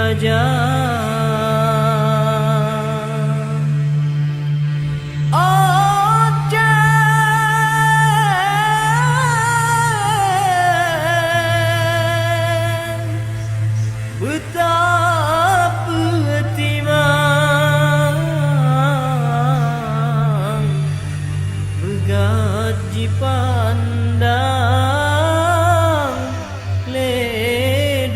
raja. Betapa timang bergaji pandang ledonya.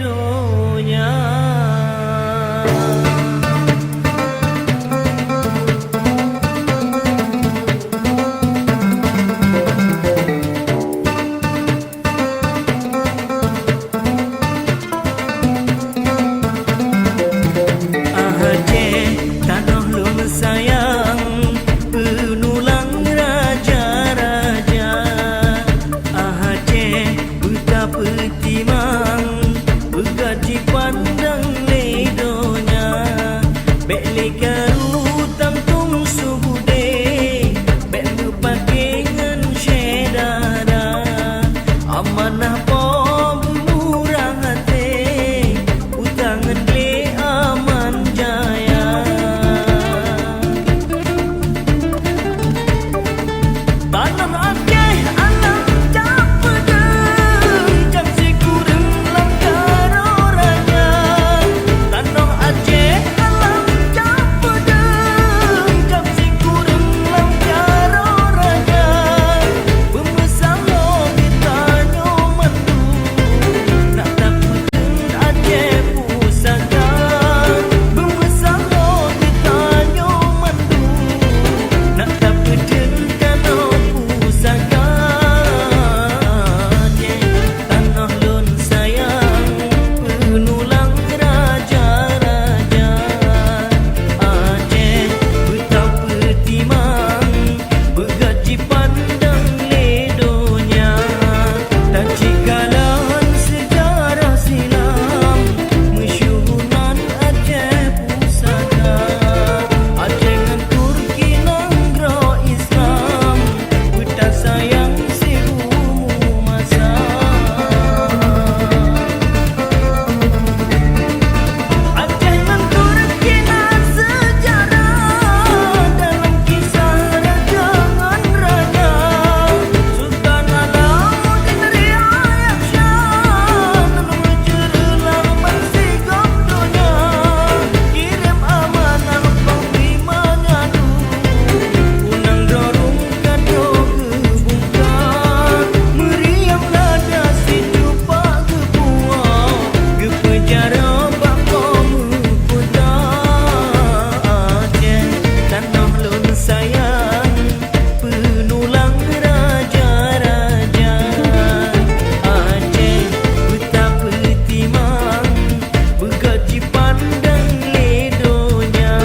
Sayang penulang raja-raja. Aceh betapa timang bergaji pandang ledonya. Bek lekaru tamtung subude, bek berpakengan syedara. Amanah pom murah hati, utangan le aman jaya. Tanah Aceh alam capedeng, jam si kurang langkar orangnya. Tanah Aceh alam capedeng, jam si kurang langkar orangnya. Pemesang lo ditanya mandu, nak takuteng Aceh pusaka. Pemesang lo ditanya mandu, nak takuteng kalau pusaka. Tanah lun sayang penulang raja-raja. Aceh betapa timang bergaji pandang ledonya. Dan cikalan sejarah silam mesyuhuran Aceh pusaka. Aceh ngan Turki nanggro Islam, betah sayang sirumu masa. Aceh ngan Turki nan sejarah, dalam kisah raja ngan raja. Sultan Alauddin Riayat Shah, nanu jerelang bersigap dunia. Kirim amanah panglima ngadu, unang dorong kado kebuka. Meriam nada si cupa kebuah, kepenjara bako mengkuda. Aceh tanah lun sayang penulang raja-raja. Aceh betapa timang bergaji pandang ledonya.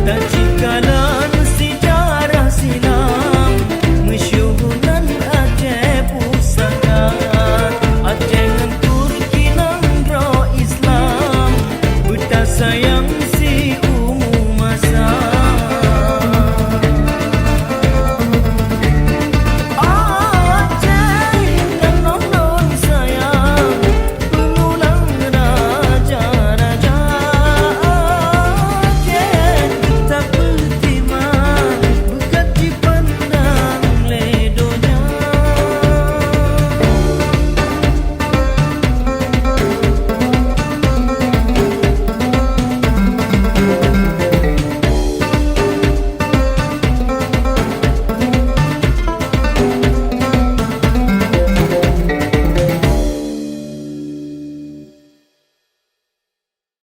Dan cikalan sejarah silam mesyuhuran Aceh pusaka. Aceh ngan Turki nanggro Islam, betah sayang